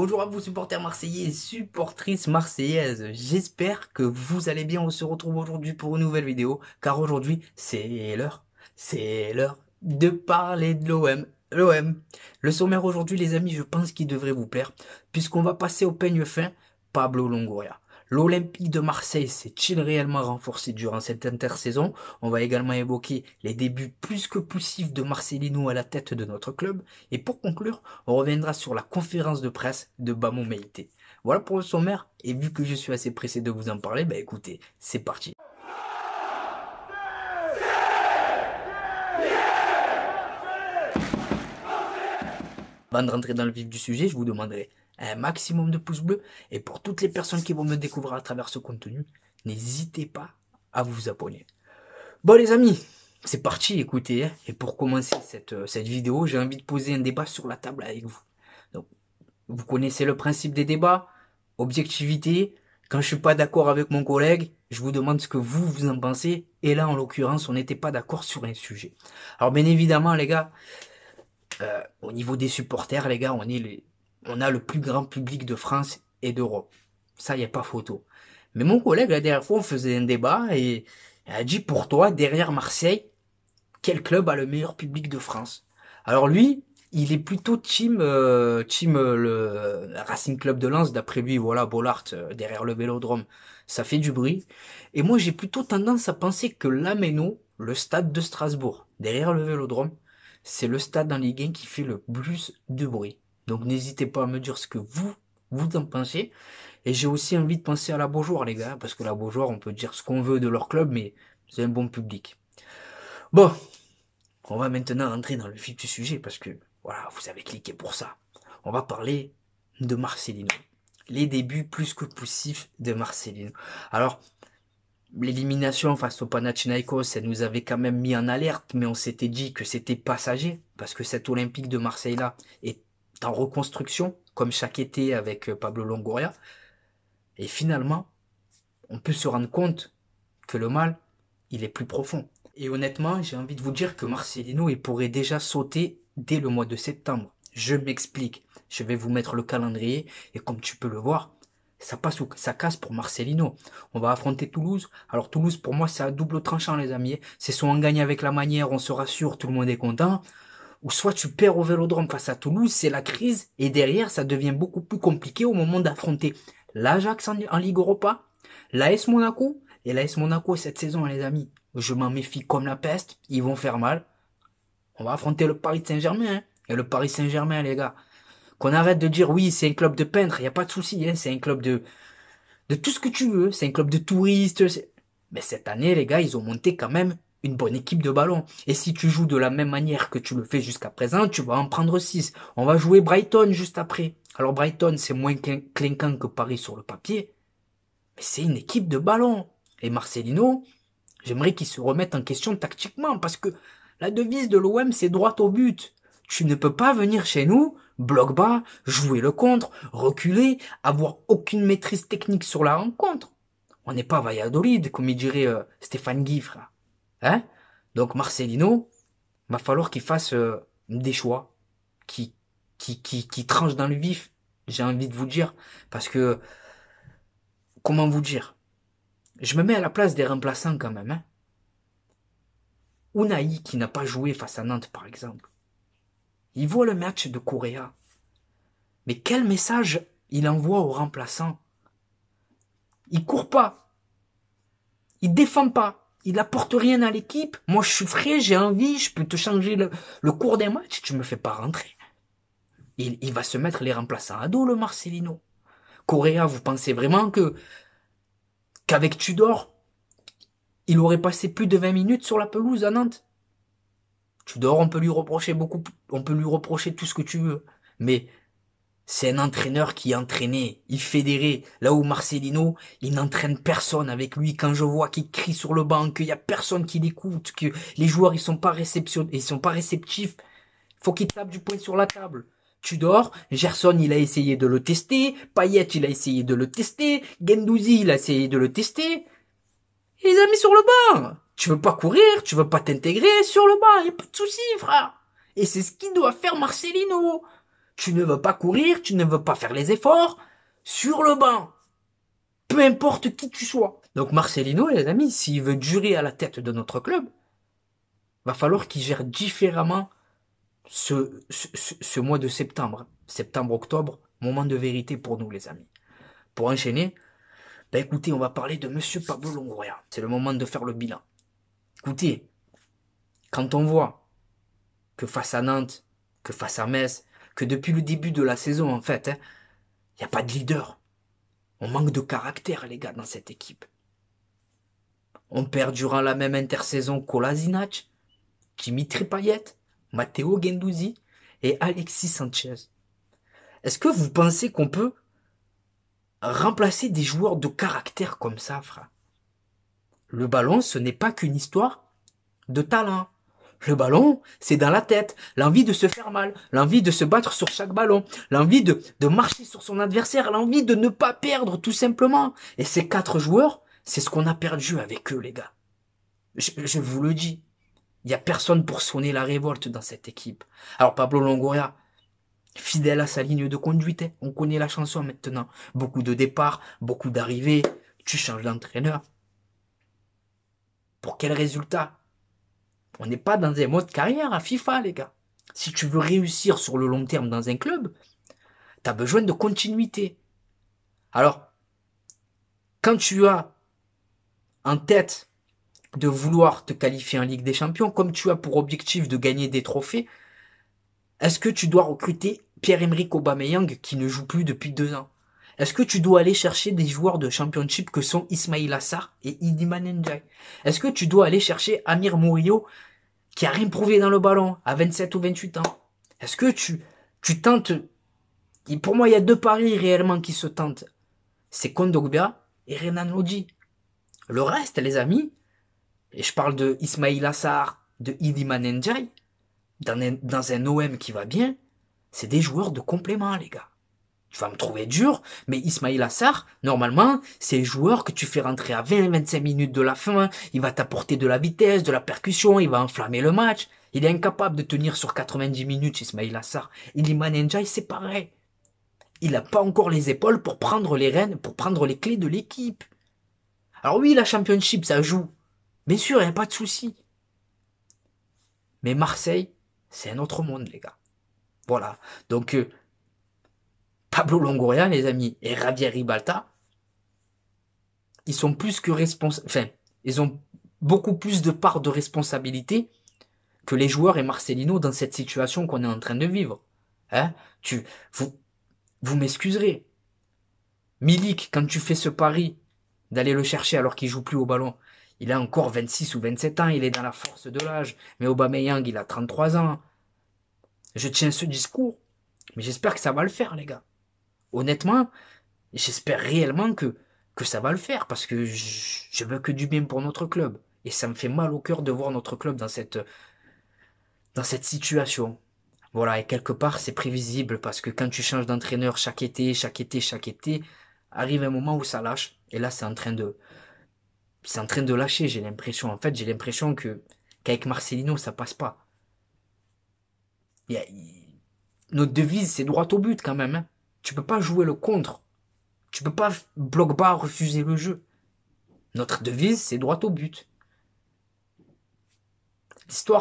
Bonjour à vous supporters marseillais et supportrices marseillaises. J'espère que vous allez bien. On se retrouve aujourd'hui pour une nouvelle vidéo. Car aujourd'hui, c'est l'heure de parler de l'OM. L'OM. Le sommaire aujourd'hui, les amis, je pense qu'il devrait vous plaire. Puisqu'on va passer au peigne fin, Pablo Longoria. L'Olympique de Marseille s'est-il réellement renforcé durant cette intersaison? On va également évoquer les débuts plus que poussifs de Marcelino à la tête de notre club. Et pour conclure, on reviendra sur la conférence de presse de Bamou Meïté. Voilà pour le sommaire, et vu que je suis assez pressé de vous en parler, bah écoutez, c'est parti. Avant de rentrer dans le vif du sujet, je vous demanderai un maximum de pouces bleus, et pour toutes les personnes qui vont me découvrir à travers ce contenu, n'hésitez pas à vous abonner. Bon les amis, c'est parti, écoutez, hein. Et pour commencer cette vidéo, j'ai envie de poser un débat sur la table avec vous. Donc, vous connaissez le principe des débats, objectivité. Quand je suis pas d'accord avec mon collègue, je vous demande ce que vous en pensez. Et là, en l'occurrence, on n'était pas d'accord sur un sujet. Alors, bien évidemment, les gars, au niveau des supporters, les gars, on a le plus grand public de France et d'Europe. Ça, y a pas photo. Mais mon collègue, la dernière fois, on faisait un débat et il a dit, pour toi, derrière Marseille, quel club a le meilleur public de France? Alors lui, il est plutôt team le Racing Club de Lens. D'après lui, voilà, Bollaert derrière le Vélodrome, ça fait du bruit. Et moi, j'ai plutôt tendance à penser que l'Ameno, le stade de Strasbourg, derrière le Vélodrome, c'est le stade en Ligue 1 qui fait le plus de bruit. Donc n'hésitez pas à me dire ce que vous en pensez. Et j'ai aussi envie de penser à la Beaujoire, les gars, parce que la Beaujoire, on peut dire ce qu'on veut de leur club, mais c'est un bon public. Bon, on va maintenant entrer dans le vif du sujet parce que, voilà, vous avez cliqué pour ça. On va parler de Marcelino. Les débuts plus que poussifs de Marcelino. Alors, l'élimination face au Panathinaikos, ça nous avait quand même mis en alerte, mais on s'était dit que c'était passager parce que cet Olympique de Marseille-là est en reconstruction, comme chaque été avec Pablo Longoria. Et finalement, on peut se rendre compte que le mal, il est plus profond. Et honnêtement, j'ai envie de vous dire que Marcelino, il pourrait déjà sauter dès le mois de septembre. Je m'explique. Je vais vous mettre le calendrier et comme tu peux le voir, ça passe ou ça casse pour Marcelino. On va affronter Toulouse. Alors Toulouse, pour moi, c'est à double tranchant, les amis. C'est soit on gagne avec la manière, on se rassure, tout le monde est content, ou soit tu perds au Vélodrome face à Toulouse, c'est la crise, et derrière, ça devient beaucoup plus compliqué au moment d'affronter l'Ajax en Ligue Europa, l'AS Monaco, et l'AS Monaco cette saison, les amis, je m'en méfie comme la peste, ils vont faire mal. On va affronter le Paris Saint-Germain, hein. Et le Paris Saint-Germain, les gars, qu'on arrête de dire oui, c'est un club de peintres, il n'y a pas de souci, hein, c'est un club de tout ce que tu veux, c'est un club de touristes. Mais cette année, les gars, ils ont monté quand même une bonne équipe de ballon. Et si tu joues de la même manière que tu le fais jusqu'à présent, tu vas en prendre 6. On va jouer Brighton juste après. Alors Brighton, c'est moins clinquant que Paris sur le papier, mais c'est une équipe de ballon. Et Marcelino, j'aimerais qu'il se remette en question tactiquement, parce que la devise de l'OM, c'est droit au but. Tu ne peux pas venir chez nous, bloc bas, jouer le contre, reculer, avoir aucune maîtrise technique sur la rencontre. On n'est pas Valladolid, comme il dirait Stéphane Guy, frère. Hein? Donc Marcelino, va falloir qu'il fasse des choix qui, qui tranchent dans le vif, j'ai envie de vous dire. Parce que, comment vous dire? Je me mets à la place des remplaçants quand même. Hein? Unai, qui n'a pas joué face à Nantes, par exemple. Il voit le match de Correa. Mais quel message il envoie aux remplaçants? Il court pas. Il défend pas. Il apporte rien à l'équipe. Moi, je suis frais, j'ai envie, je peux te changer le cours des matchs. Tu me fais pas rentrer. Il va se mettre les remplaçants à dos, le Marcelino. Correa, vous pensez vraiment qu'avec Tudor, il aurait passé plus de 20 minutes sur la pelouse à Nantes? Tudor, on peut lui reprocher beaucoup, on peut lui reprocher tout ce que tu veux. Mais c'est un entraîneur qui entraînait, il fédérait. Là où Marcelino, il n'entraîne personne avec lui. Quand je vois qu'il crie sur le banc, qu'il y a personne qui l'écoute, que les joueurs ils sont pas réceptifs, faut qu'il tape du poing sur la table. Tudor, Gerson il a essayé de le tester, Payet il a essayé de le tester, Guendouzi il a essayé de le tester. Il les a mis sur le banc. Tu veux pas courir, tu veux pas t'intégrer sur le banc, y a pas de souci, frère. Et c'est ce qu'il doit faire Marcelino. Tu ne veux pas courir, tu ne veux pas faire les efforts. Sur le banc. Peu importe qui tu sois. Donc Marcelino, les amis, s'il veut durer à la tête de notre club, va falloir qu'il gère différemment ce mois de septembre. Septembre-octobre, moment de vérité pour nous, les amis. Pour enchaîner, ben écoutez, on va parler de Monsieur Pablo Longoria. C'est le moment de faire le bilan. Écoutez, quand on voit que face à Nantes, que face à Metz, que depuis le début de la saison, en fait, il n'y a pas de leader. On manque de caractère, les gars, dans cette équipe. On perd durant la même intersaison Kolasinac, Dimitri Payet, Matteo Guendouzi et Alexis Sanchez. Est-ce que vous pensez qu'on peut remplacer des joueurs de caractère comme ça, frère? Le ballon, ce n'est pas qu'une histoire de talent. Le ballon, c'est dans la tête, l'envie de se faire mal, l'envie de se battre sur chaque ballon, l'envie de marcher sur son adversaire, l'envie de ne pas perdre tout simplement. Et ces 4 joueurs, c'est ce qu'on a perdu avec eux, les gars. Je vous le dis, il n'y a personne pour sonner la révolte dans cette équipe. Alors Pablo Longoria, fidèle à sa ligne de conduite, on connaît la chanson maintenant. Beaucoup de départs, beaucoup d'arrivées, tu changes d'entraîneur. Pour quel résultat? On n'est pas dans un mode carrière à FIFA, les gars. Si tu veux réussir sur le long terme dans un club, tu as besoin de continuité. Alors, quand tu as en tête de vouloir te qualifier en Ligue des Champions, comme tu as pour objectif de gagner des trophées, est-ce que tu dois recruter Pierre-Emerick Aubameyang qui ne joue plus depuis 2 ans? Est-ce que tu dois aller chercher des joueurs de championship que sont Ismaïla Sarr et Iliman Ndiaye? Est-ce que tu dois aller chercher Amir Murillo qui a rien prouvé dans le ballon à 27 ou 28 ans? Est-ce que tu tentes... Et pour moi, il y a 2 paris réellement qui se tentent. C'est Kondogbia et Renan Lodji. Le reste, les amis, et je parle de Ismaïla Sarr, de Iliman Ndiaye, dans un OM qui va bien, c'est des joueurs de complément, les gars. Tu vas me trouver dur, mais Ismaïla Sarr, normalement, c'est un joueur que tu fais rentrer à 20-25 minutes de la fin, il va t'apporter de la vitesse, de la percussion, il va enflammer le match. Il est incapable de tenir sur 90 minutes, Ismaïla Sarr. Iliman Ndiaye, c'est pareil. Il n'a pas encore les épaules pour prendre les rênes, pour prendre les clés de l'équipe. Alors oui, la Championship, ça joue. Bien sûr, il n'y a pas de souci. Mais Marseille, c'est un autre monde, les gars. Voilà. Donc, Pablo Longoria, les amis, et Javier Ribalta, ils sont plus que responsables, enfin, ils ont beaucoup plus de part de responsabilité que les joueurs et Marcelino dans cette situation qu'on est en train de vivre. Hein? Vous m'excuserez. Milik, quand tu fais ce pari d'aller le chercher alors qu'il joue plus au ballon, il a encore 26 ou 27 ans, il est dans la force de l'âge. Mais Aubameyang, il a 33 ans. Je tiens ce discours, mais j'espère que ça va le faire, les gars. Honnêtement, j'espère réellement que ça va le faire, parce que je veux que du bien pour notre club. Et ça me fait mal au cœur de voir notre club dans cette situation. Voilà, et quelque part, c'est prévisible, parce que quand tu changes d'entraîneur chaque été, arrive un moment où ça lâche. Et là, c'est en train de lâcher, j'ai l'impression. En fait, j'ai l'impression qu'avec Marcelino, ça passe pas. Notre devise, c'est droit au but quand même. Hein. Tu peux pas jouer le contre. Tu peux pas bloc bas refuser le jeu. Notre devise, c'est droit au but.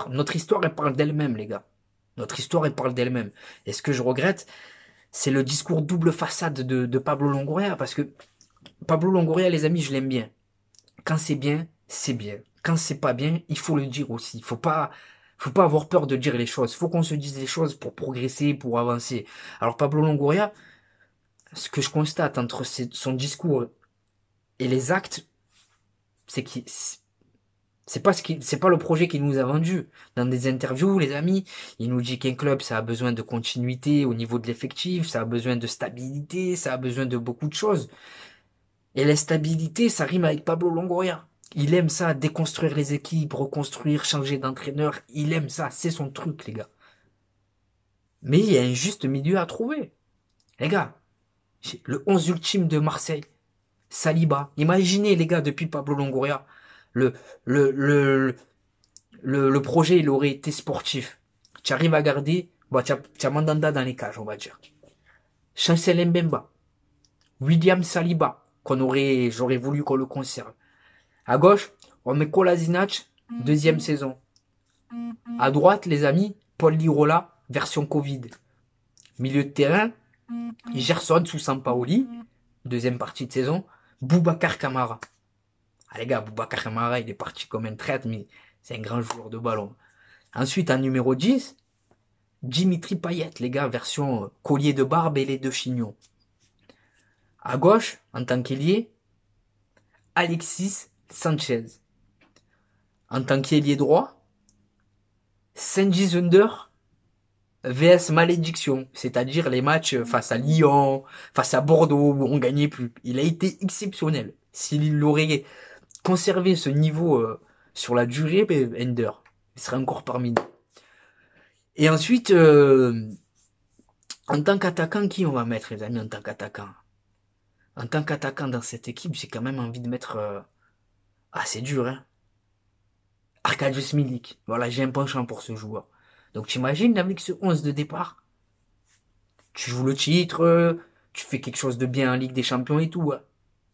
Notre histoire, elle parle d'elle-même, les gars. Notre histoire, elle parle d'elle-même. Et ce que je regrette, c'est le discours double façade de Pablo Longoria, parce que Pablo Longoria, les amis, je l'aime bien. Quand c'est bien, c'est bien. Quand c'est pas bien, il faut le dire aussi. Faut pas avoir peur de dire les choses. Faut qu'on se dise les choses pour progresser, pour avancer. Alors Pablo Longoria, ce que je constate entre son discours et les actes, c'est que c'est pas le projet qu'il nous a vendu. Dans des interviews, les amis, il nous dit qu'un club, ça a besoin de continuité au niveau de l'effectif, ça a besoin de stabilité, ça a besoin de beaucoup de choses. Et l'instabilité, ça rime avec Pablo Longoria. Il aime ça, déconstruire les équipes, reconstruire, changer d'entraîneur. Il aime ça, c'est son truc, les gars. Mais il y a un juste milieu à trouver. Les gars, le 11 ultime de Marseille, Saliba. Imaginez, les gars, depuis Pablo Longoria, le projet, il aurait été sportif. Tu arrives à garder Bon, tu as Mandanda dans les cages, on va dire. Chancel Mbemba. William Saliba, j'aurais voulu qu'on le conserve. À gauche, on met Kolasinac, deuxième saison. À droite, les amis, Paul Lirola, version Covid. Milieu de terrain, Gerson sous Sampaoli, deuxième partie de saison. Boubacar Kamara. Ah les gars, Boubacar Kamara, il est parti comme un traître, mais c'est un grand joueur de ballon. Ensuite, en numéro 10, Dimitri Payet, les gars, version collier de barbe et les deux chignons. À gauche, en tant qu'ailier, Alexis Sanchez. En tant qu'ailier droit, Sandy Zunder vs Malédiction, c'est-à-dire les matchs face à Lyon, face à Bordeaux où on gagnait plus. Il a été exceptionnel. S'il aurait conservé ce niveau sur la durée, ben, Ender, il serait encore parmi nous. Et ensuite, en tant qu'attaquant, qui on va mettre, les amis, en tant qu'attaquant? En tant qu'attaquant dans cette équipe, j'ai quand même envie de mettre... Ah, c'est dur, hein. Arkadiusz Milik. Voilà, j'ai un penchant pour ce joueur. Donc t'imagines avec ce 11 de départ, tu joues le titre, tu fais quelque chose de bien en Ligue des Champions et tout. Hein.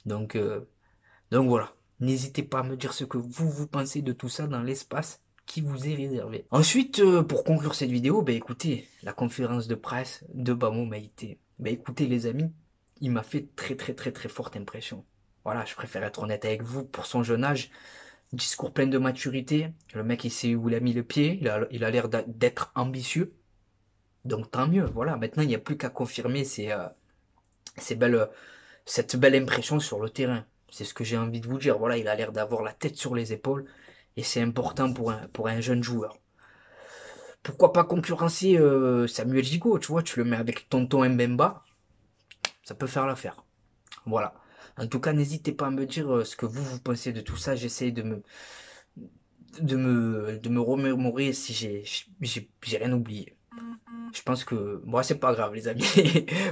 Donc, euh, donc voilà. N'hésitez pas à me dire ce que vous pensez de tout ça dans l'espace qui vous est réservé. Ensuite, pour conclure cette vidéo, bah écoutez, la conférence de presse de Bamo Maïté. Bah écoutez les amis, il m'a fait très forte impression. Voilà, je préfère être honnête avec vous pour son jeune âge. Discours plein de maturité. Le mec, il sait où il a mis le pied. Il a l'air d'être ambitieux. Donc tant mieux. Voilà. Maintenant, il n'y a plus qu'à confirmer cette belle impression sur le terrain. C'est ce que j'ai envie de vous dire. Voilà, il a l'air d'avoir la tête sur les épaules. Et c'est important pour un jeune joueur. Pourquoi pas concurrencer Samuel Gigot, tu vois, tu le mets avec Tonton Mbemba, ça peut faire l'affaire. Voilà. En tout cas, n'hésitez pas à me dire ce que vous pensez de tout ça. J'essaie de me remémorer si j'ai rien oublié. Je pense que moi c'est pas grave les amis.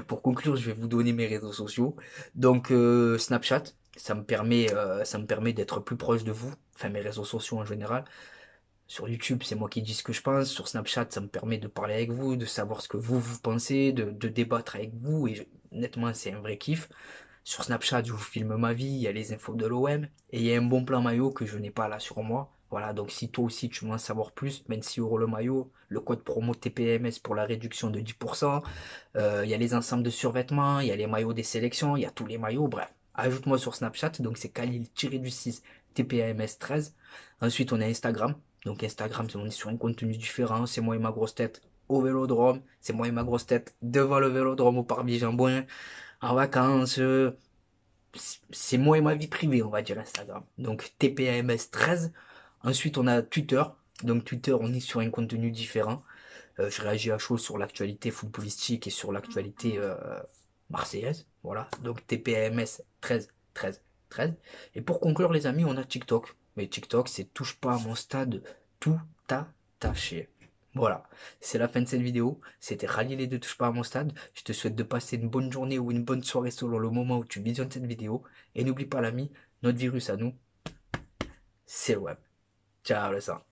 Pour conclure, je vais vous donner mes réseaux sociaux. Donc Snapchat, ça me permet d'être plus proche de vous. Enfin mes réseaux sociaux en général. Sur YouTube, c'est moi qui dis ce que je pense. Sur Snapchat, ça me permet de parler avec vous, de savoir ce que vous pensez, de débattre avec vous. Et honnêtement, c'est un vrai kiff. Sur Snapchat, je vous filme ma vie, il y a les infos de l'OM. Et il y a un bon plan maillot que je n'ai pas là sur moi. Voilà, donc si toi aussi tu veux en savoir plus, 26 € le maillot, le code promo TPMS pour la réduction de 10%. Il y a les ensembles de survêtements, il y a les maillots des sélections, il y a tous les maillots, bref. Ajoute-moi sur Snapchat, donc c'est Khalil-6 TPAMS 13. Ensuite, on a Instagram. Donc Instagram, on est sur un contenu différent. C'est moi et ma grosse tête au vélodrome. C'est moi et ma grosse tête devant le vélodrome au Parvis Jambouin. En vacances. C'est moi et ma vie privée, on va dire Instagram. Donc TPAMS 13. Ensuite, on a Twitter. Donc Twitter, on est sur un contenu différent. Je réagis à chaud sur l'actualité footballistique et sur l'actualité marseillaise. Voilà. Donc TPAMS 13, 13, 13. Et pour conclure, les amis, on a TikTok. Mais TikTok, c'est touche pas à mon stade tout attaché. Voilà, c'est la fin de cette vidéo. C'était Khalil et de touche pas à mon stade. Je te souhaite de passer une bonne journée ou une bonne soirée selon le moment où tu visionnes cette vidéo. Et n'oublie pas l'ami, notre virus à nous, c'est le web. Ciao le sang.